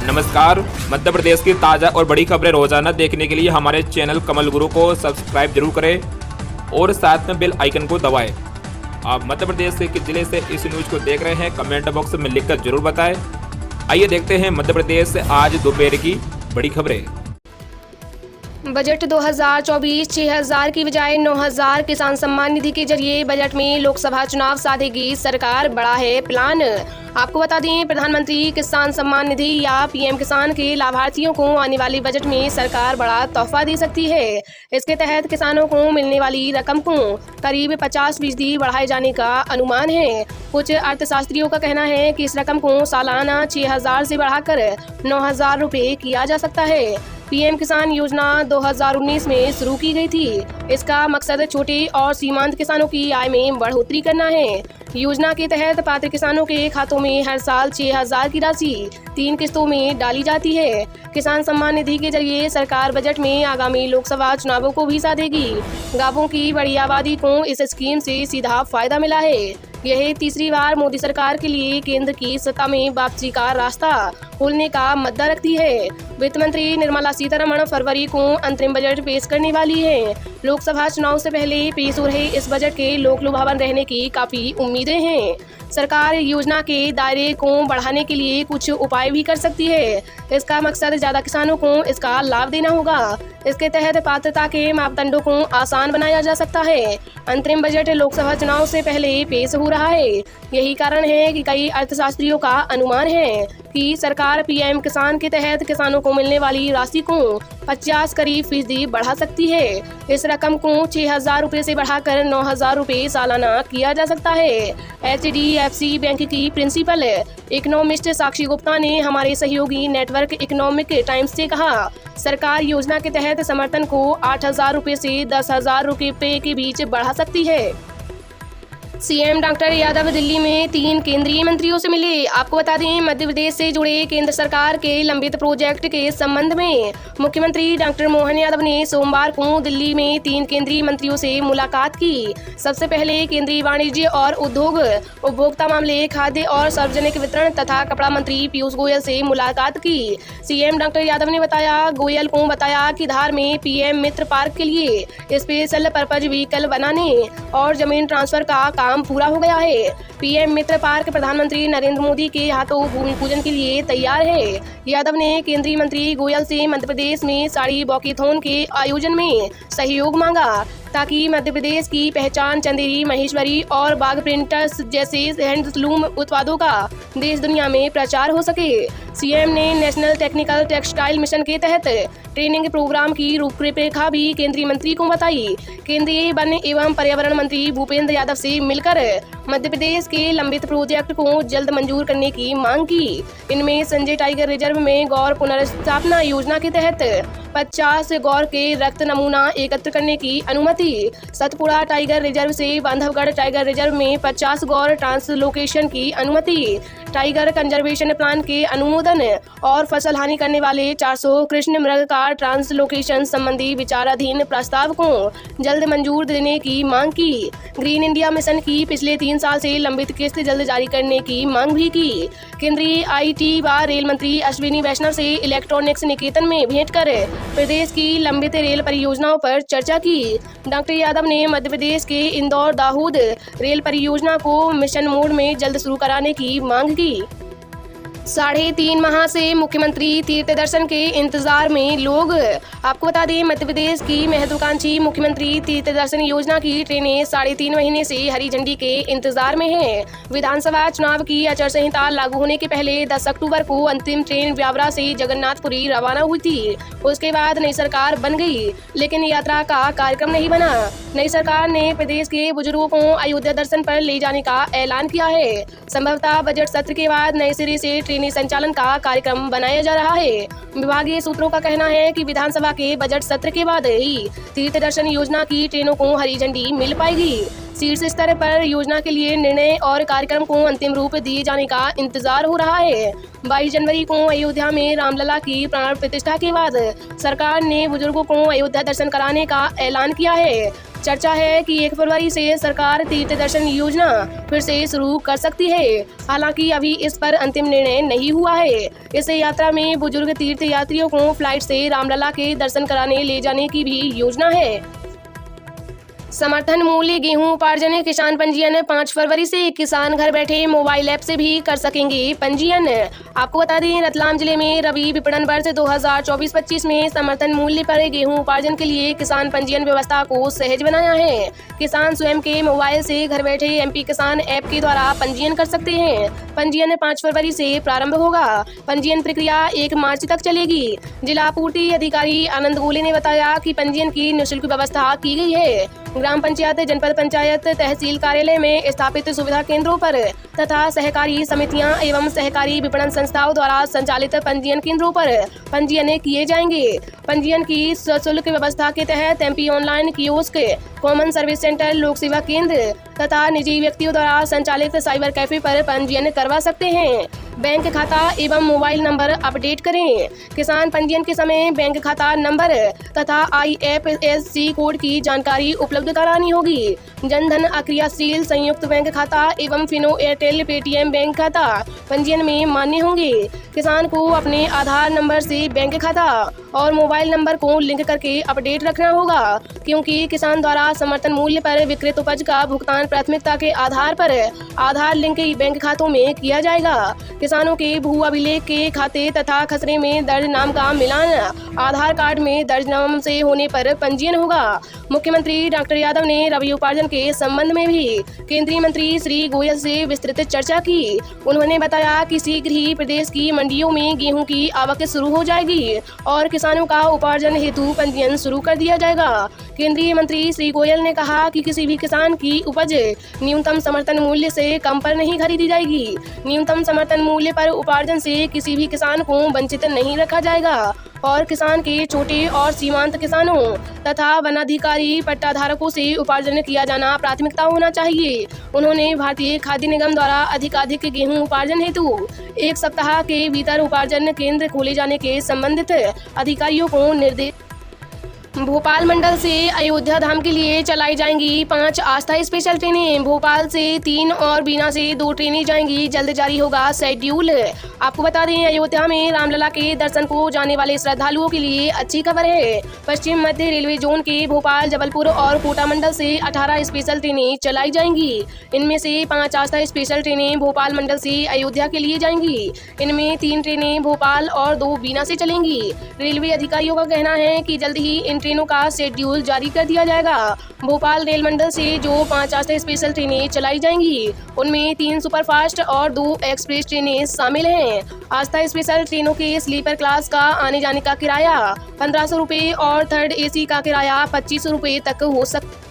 नमस्कार। मध्य प्रदेश की ताज़ा और बड़ी खबरें रोजाना देखने के लिए हमारे चैनल कमल गुरु को सब्सक्राइब जरूर करें और साथ में बेल आइकन को दबाएं। आप मध्य प्रदेश के किस जिले से इस न्यूज को देख रहे हैं कमेंट बॉक्स में लिखकर जरूर बताएं। आइए देखते हैं मध्य प्रदेश से आज दोपहर की बड़ी खबरें। बजट 2024 6,000 की बजाय 9,000 किसान सम्मान निधि के जरिए बजट में लोकसभा चुनाव साधेगी सरकार, बड़ा है प्लान। आपको बता दें, प्रधानमंत्री किसान सम्मान निधि या पीएम किसान के लाभार्थियों को आने वाले बजट में सरकार बड़ा तोहफा दे सकती है। इसके तहत किसानों को मिलने वाली रकम को करीब 50% बढ़ाए जाने का अनुमान है। कुछ अर्थशास्त्रियों का कहना है कि इस रकम को सालाना 6,000 से बढ़ाकर 9,000 रुपये किया जा सकता है। पीएम किसान योजना 2019 में शुरू की गई थी। इसका मकसद छोटे और सीमांत किसानों की आय में बढ़ोतरी करना है। योजना के तहत पात्र किसानों के खातों में हर साल 6,000 की राशि 3 किस्तों में डाली जाती है। किसान सम्मान निधि के जरिए सरकार बजट में आगामी लोकसभा चुनावों को भी साधेगी। गांवों की बड़ी आबादी को इस स्कीम से सीधा फायदा मिला है। यह तीसरी बार मोदी सरकार के लिए केंद्र की सत्ता में वापसी का रास्ता खोलने का मद्दा रखती है। वित्त मंत्री निर्मला सीतारमण फरवरी को अंतरिम बजट पेश करने वाली है। लोकसभा चुनाव से पहले पेश हो रहे इस बजट के लोक लुभावन रहने की काफी उम्मीदें हैं। सरकार योजना के दायरे को बढ़ाने के लिए कुछ उपाय भी कर सकती है। इसका मकसद ज्यादा किसानों को इसका लाभ देना होगा। इसके तहत पात्रता के मापदंडों को आसान बनाया जा सकता है। अंतरिम बजट लोकसभा चुनाव से पहले पेश हो रहा है। यही कारण है कि कई अर्थशास्त्रियों का अनुमान है कि सरकार पीएम किसान के तहत किसानों को मिलने वाली राशि को 50 करीब फीसदी बढ़ा सकती है। इस रकम को 6,000 रुपये से बढ़ाकर 9,000 रुपये सालाना किया जा सकता है। HDFC बैंक की प्रिंसिपल इकोनॉमिस्ट साक्षी गुप्ता ने हमारे सहयोगी नेटवर्क इकोनॉमिक टाइम्स से कहा, सरकार योजना के तहत समर्थन को 8,000 रुपये से 10,000 रुपये के बीच बढ़ा सकती है। सीएम डॉक्टर यादव दिल्ली में 3 केंद्रीय मंत्रियों से मिले। आपको बता दें, मध्य प्रदेश से जुड़े केंद्र सरकार के लंबित प्रोजेक्ट के संबंध में मुख्यमंत्री डॉक्टर मोहन यादव ने सोमवार को दिल्ली में 3 केंद्रीय मंत्रियों से मुलाकात की। सबसे पहले केंद्रीय वाणिज्य और उद्योग, उपभोक्ता मामले, खाद्य और सार्वजनिक वितरण तथा कपड़ा मंत्री पीयूष गोयल से मुलाकात की। सीएम डॉक्टर यादव ने गोयल को बताया कि धार में पीएम मित्र पार्क के लिए स्पेशल पर्पज व्हीकल बनाने और जमीन ट्रांसफर का काम पूरा हो गया है। पीएम मित्र पार्क प्रधानमंत्री नरेंद्र मोदी के हाथों भूमि पूजन के लिए तैयार है। यादव ने केंद्रीय मंत्री गोयल से मध्य प्रदेश में साड़ी वॉकेथॉन के आयोजन में सहयोग मांगा ताकि मध्य प्रदेश की पहचान चंदेरी, महेश्वरी और बाघ प्रिंटर्स जैसे हैंडलूम उत्पादों का देश दुनिया में प्रचार हो सके। सीएम ने नेशनल टेक्निकल टेक्सटाइल मिशन के तहत ट्रेनिंग प्रोग्राम की रूपरेखा भी केंद्रीय मंत्री को बताई। केंद्रीय वन एवं पर्यावरण मंत्री भूपेंद्र यादव से मिलकर मध्य प्रदेश के लंबित प्रोजेक्ट को जल्द मंजूर करने की मांग की। इनमें संजय टाइगर रिजर्व में गौर पुनर्स्थापना योजना के तहत 50 गौर के रक्त नमूना एकत्र करने की अनुमति, सतपुड़ा टाइगर रिजर्व से बांधवगढ़ टाइगर रिजर्व में 50 गौर ट्रांसलोकेशन की अनुमति, टाइगर कंजर्वेशन प्लान के अनुमोदन और फसल हानि करने वाले 400 कृष्ण मृग का ट्रांसलोकेशन संबंधी विचाराधीन प्रस्ताव को जल्द मंजूर देने की मांग की। ग्रीन इंडिया मिशन की पिछले 3 साल से लंबित किस्त जल्द जारी करने की मांग भी की। केंद्रीय IT व रेल मंत्री अश्विनी वैष्णव से इलेक्ट्रॉनिक्स निकेतन में भेंट कर प्रदेश की लंबित रेल परियोजनाओं पर चर्चा की। डॉक्टर यादव ने मध्य प्रदेश के इंदौर दाहोद रेल परियोजना को मिशन मोड में जल्द शुरू कराने की मांग की। 3.5 माह से मुख्यमंत्री तीर्थ दर्शन के इंतजार में लोग। आपको बता दें, मध्य प्रदेश की महत्वाकांक्षी मुख्यमंत्री तीर्थ दर्शन योजना की ट्रेनें 3.5 महीने से हरी झंडी के इंतजार में हैं। विधानसभा चुनाव की आचार संहिता लागू होने के पहले 10 अक्टूबर को अंतिम ट्रेन ब्यावरा से जगन्नाथपुरी रवाना हुई थी। उसके बाद नई सरकार बन गई, लेकिन यात्रा का कार्यक्रम नहीं बना। नई सरकार ने प्रदेश के बुजुर्गों को अयोध्या दर्शन पर ले जाने का ऐलान किया है। संभवतः बजट सत्र के बाद नए सिरे से ट्रेनी संचालन का कार्यक्रम बनाया जा रहा है। विभागीय सूत्रों का कहना है कि विधानसभा के बजट सत्र के बाद ही तीर्थ दर्शन योजना की ट्रेनों को हरी झंडी मिल पाएगी। शीर्ष स्तर पर योजना के लिए निर्णय और कार्यक्रम को अंतिम रूप दिए जाने का इंतजार हो रहा है। 22 जनवरी को अयोध्या में रामलला की प्राण प्रतिष्ठा के बाद सरकार ने बुजुर्गों को अयोध्या दर्शन कराने का ऐलान किया है। चर्चा है कि 1 फरवरी से सरकार तीर्थ दर्शन योजना फिर से शुरू कर सकती है। हालांकि अभी इस पर अंतिम निर्णय नहीं हुआ है। इस यात्रा में बुजुर्ग तीर्थ यात्रियों को फ्लाइट से रामलला के दर्शन कराने ले जाने की भी योजना है। समर्थन मूल्य गेहूं उपार्जन किसान पंजीयन 5 फरवरी से किसान घर बैठे मोबाइल ऐप से भी कर सकेंगे पंजीयन। आपको बता दें, रतलाम जिले में रबी विपणन वर्ष 2024-25 में समर्थन मूल्य पर गेहूं उपार्जन के लिए किसान पंजीयन व्यवस्था को सहज बनाया है। किसान स्वयं के मोबाइल से घर बैठे MP किसान ऐप के द्वारा पंजीयन कर सकते हैं। पंजीयन 5 फरवरी से प्रारंभ होगा। पंजीयन प्रक्रिया 1 मार्च तक चलेगी। जिला आपूर्ति अधिकारी आनंद गोले ने बताया कि पंजीयन की निःशुल्क व्यवस्था की गई है। ग्राम पंचायत, जनपद पंचायत, तहसील कार्यालय में स्थापित सुविधा केंद्रों पर तथा सहकारी समितियां एवं सहकारी विपणन संस्थाओं द्वारा संचालित पंजीयन केंद्रों पर पंजीयन किए जाएंगे। पंजीयन की सशुल्क व्यवस्था के तहत MP online kiosk, common service centre, लोक सेवा केंद्र तथा निजी व्यक्तियों द्वारा संचालित साइबर कैफे पर पंजीयन करवा सकते हैं। बैंक खाता एवं मोबाइल नंबर अपडेट करें। किसान पंजीयन के समय बैंक खाता नंबर तथा IFSC कोड की जानकारी उपलब्ध करानी होगी। जनधन, अक्रियाशील संयुक्त बैंक खाता एवं फिनो, एयरटेल, पेटीएम बैंक खाता पंजीयन में मान्य होंगे। किसान को अपने आधार नंबर से बैंक खाता और मोबाइल नंबर को लिंक करके अपडेट रखना होगा, क्योंकि किसान द्वारा समर्थन मूल्य पर विक्रय उपज का भुगतान प्राथमिकता के आधार पर आधार लिंक बैंक खातों में किया जाएगा। किसानों के भू अभिलेख के खाते तथा खसरे में दर्ज नाम का मिलान आधार कार्ड में दर्ज नाम से होने पर पंजीयन होगा। मुख्यमंत्री डॉक्टर यादव ने रबी उपार्जन के संबंध में भी केंद्रीय मंत्री श्री गोयल से विस्तृत चर्चा की। उन्होंने बताया कि शीघ्र ही प्रदेश की मंडियों में गेहूं की आवक शुरू हो जाएगी और किसानों का उपार्जन हेतु पंजीयन शुरू कर दिया जाएगा। केंद्रीय मंत्री श्री गोयल ने कहा कि किसी भी किसान की उपज न्यूनतम समर्थन मूल्य से कम पर नहीं खरीदी जाएगी। न्यूनतम समर्थन मूल्य पर उपार्जन से किसी भी किसान को वंचित नहीं रखा जाएगा और किसान के छोटे और सीमांत किसानों तथा वनाधिकारी पट्टाधारकों से उपार्जन किया जाना प्राथमिकता होना चाहिए। उन्होंने भारतीय खाद्य निगम द्वारा अधिकाधिक गेहूं उपार्जन हेतु 1 सप्ताह के भीतर उपार्जन केंद्र खोले जाने के संबंधित अधिकारियों को निर्देश। भोपाल मंडल से अयोध्या धाम के लिए चलाई जाएंगी 5 आस्था स्पेशल ट्रेनें। भोपाल से 3 और बीना से 2 ट्रेनें जाएंगी। जल्द जारी होगा शेड्यूल। आपको बता दें, अयोध्या में रामलला के दर्शन को जाने वाले श्रद्धालुओं के लिए अच्छी खबर है। पश्चिम मध्य रेलवे जोन के भोपाल, जबलपुर और कोटा मंडल से 18 स्पेशल ट्रेनें चलाई जाएंगी। इनमें से 5 आस्था स्पेशल ट्रेनें भोपाल मंडल से अयोध्या के लिए जाएंगी। इनमें 3 ट्रेनें भोपाल और 2 बीना से चलेंगी। रेलवे अधिकारियों का कहना है कि जल्द ही इन ट्रेनों का शेड्यूल जारी कर दिया जाएगा। भोपाल रेल मंडल से जो 5 आस्था स्पेशल ट्रेनें चलाई जाएंगी, उनमें 3 सुपरफास्ट और 2 एक्सप्रेस ट्रेनें शामिल हैं। आस्था स्पेशल ट्रेनों के स्लीपर क्लास का आने जाने का किराया 1500 रुपये और थर्ड AC का किराया 2500 रुपये तक हो सकता है।